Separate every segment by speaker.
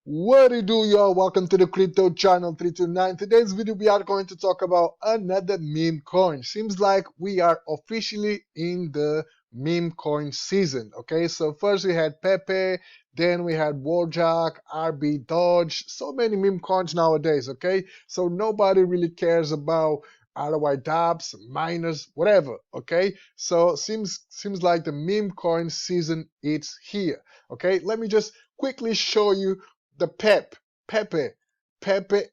Speaker 1: What do you do, y'all? Welcome to the Crypto Channel 329. Today's video we are going to talk about another meme coin. Seems like we are officially in the meme coin season. Okay, so first we had Pepe, then we had Warjack, RB Dodge, so many meme coins nowadays. Okay, so nobody really cares about ROI dApps, miners, whatever. Okay, so seems like the meme coin season is here. Okay, let me just quickly show you the Pepe,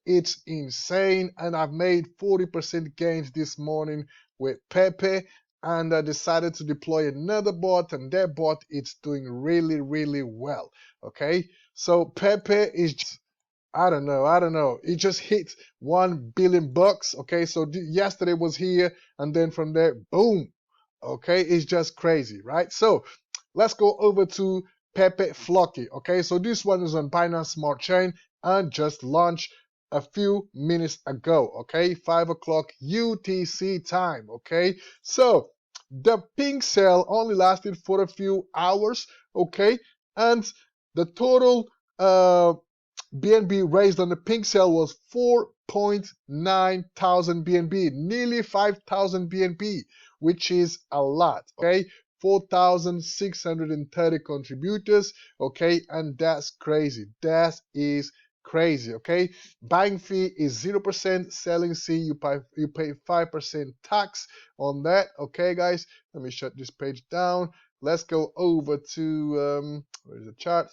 Speaker 1: it's insane, and I've made 40% gains this morning with Pepe, and I decided to deploy another bot, and that bot is doing really well. Okay, so Pepe is just, I don't know. It just hit 1 billion bucks. Okay, so yesterday was here, and then from there, boom. Okay, it's just crazy, right? So let's go over to PepeFloki. Okay, so this one is on Binance Smart Chain and just launched a few minutes ago. Okay, 5 o'clock UTC time. Okay, so the pink sale only lasted for a few hours. Okay, and the total BNB raised on the pink sale was 4.9 thousand BNB, nearly 5,000 BNB, which is a lot. Okay, 4,630 contributors. Okay, and that's crazy. That is crazy. Okay, buying fee is 0%. Selling fee you pay 5% tax on that. Okay, guys, let me shut this page down. Let's go over to where's the chart?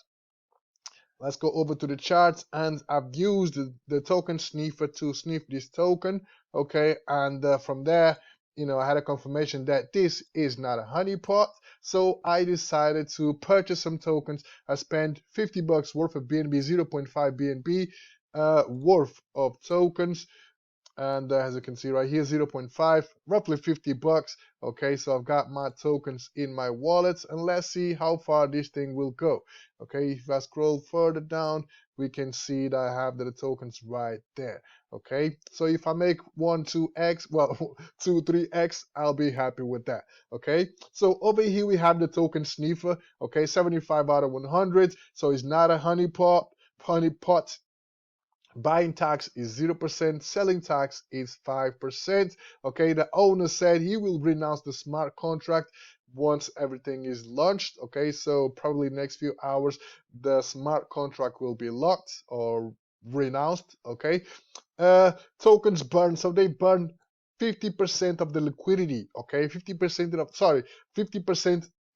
Speaker 1: Let's go over to the charts, and I've used the token sniffer to sniff this token. Okay, and from there, I had a confirmation that this is not a honeypot, so I decided to purchase some tokens. I spent 50 bucks worth of BNB, 0.5 BNB worth of tokens, and as you can see right here, 0.5, roughly 50 bucks. Okay, so I've got my tokens in my wallet, and let's see how far this thing will go. Okay, if I scroll further down, we can see that I have the tokens right there. Okay, so if I make 2x, well, 3x, I'll be happy with that. Okay, so over here we have the token sniffer. Okay, 75 out of 100, so it's not a honeypot. Buying tax is 0%, selling tax is 5%. Okay, the owner said he will renounce the smart contract once everything is launched. Okay, so probably next few hours the smart contract will be locked or renounced. Okay, tokens burn, so they burn 50% of the liquidity. Okay, 50%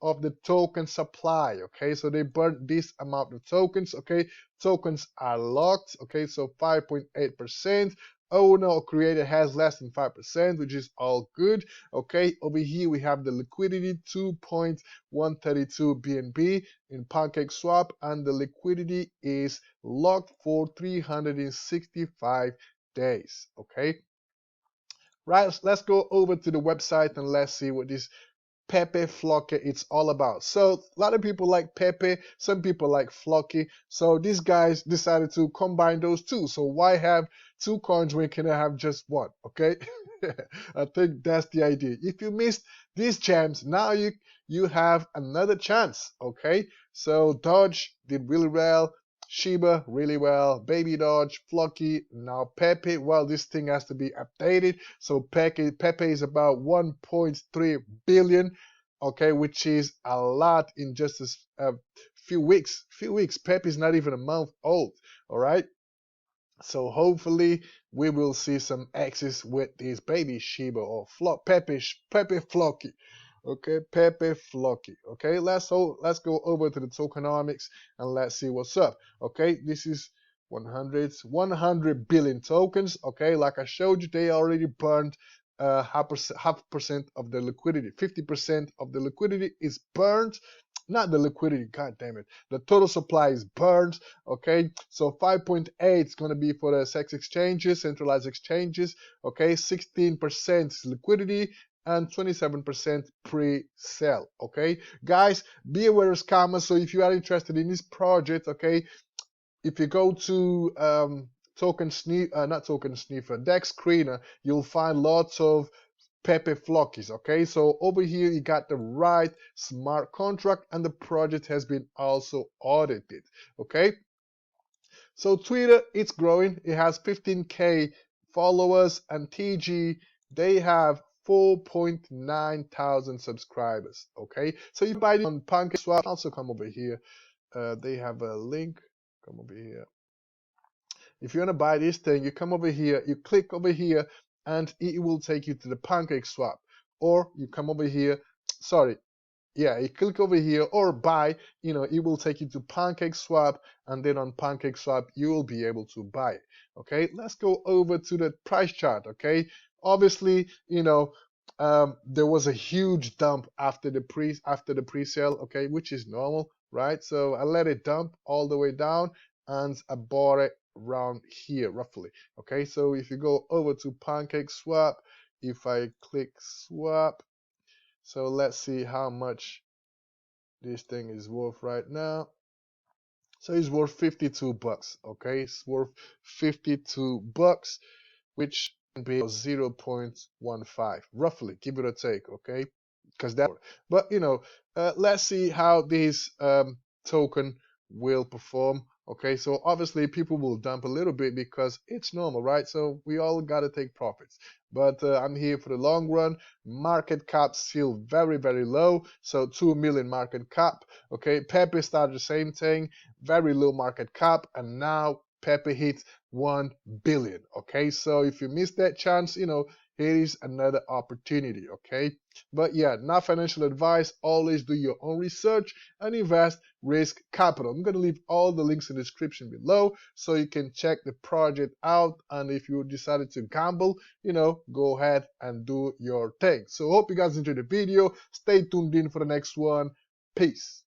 Speaker 1: of the token supply. Okay, so they burn this amount of tokens. Okay, tokens are locked. Okay, so 5.8%. Owner or creator has less than 5%, which is all good. Okay, over here we have the liquidity 2.132 BNB in Pancake Swap, and the liquidity is locked for 365 days. Okay, right, let's go over to the website and let's see what this PepeFloki it's all about. So a lot of people like Pepe, some people like Floki. So these guys decided to combine those two. So why have two coins when you can have just one? Okay, I think that's the idea. If you missed these gems, now you have another chance. Okay, so Dodge did really well. Shiba really well, Baby Dodge, Floki, now Pepe. Well, this thing has to be updated. So Pepe is about 1.3 billion, okay, which is a lot in just a few weeks. Pepe is not even a month old. All right. So hopefully we will see some X's with this baby Shiba or PepeFloki. Okay, PepeFloki. Okay, let's go over to the tokenomics and let's see what's up. Okay, this is 100 billion tokens. Okay, like I showed you, they already burned half percent of the liquidity. 50% of the liquidity is burned. Not the liquidity, god damn it. The total supply is burned. Okay, so 5.8 is going to be for the sex exchanges, centralized exchanges. Okay, 16% liquidity and 27% pre-sale. Okay, guys, be aware of scammers. So if you are interested in this project, okay, if you go to not token sniffer, dex screener, you'll find lots of PepeFlokis. Okay, so over here you got the right smart contract, and the project has been also audited. Okay, So Twitter, it's growing. It has 15K followers, and TG, they have 4.9 thousand subscribers. Okay, so you buy it on PancakeSwap. Also come over here. They have a link. Come over here. If you want to buy this thing, you come over here, you click over here, and it will take you to the PancakeSwap. Or you come over here. Sorry, yeah, you click over here or buy, it will take you to PancakeSwap, and then on PancakeSwap you will be able to buy it. Okay, let's go over to the price chart. Okay, obviously, there was a huge dump after the pre-sale. Okay, which is normal, right? So I let it dump all the way down, and I bought it around here roughly. Okay, so if you go over to PancakeSwap, if I click swap, so let's see how much this thing is worth right now. So it's worth 52 bucks. Okay, it's worth 52 bucks, which can be 0.15 roughly, give it a take. Okay, because that. But let's see how this token will perform. Okay, so obviously people will dump a little bit because it's normal, right? So we all gotta take profits. But I'm here for the long run. Market cap still very, very low. So 2 million market cap. Okay, Pepe started the same thing, very low market cap, and now Pepe hits 1 billion. Okay, so if you missed that chance, here is another opportunity. Okay, but yeah, not financial advice. Always do your own research and invest risk capital. I'm going to leave all the links in the description below so you can check the project out, and if you decided to gamble, go ahead and do your thing. So hope you guys enjoyed the video. Stay tuned in for the next one. Peace.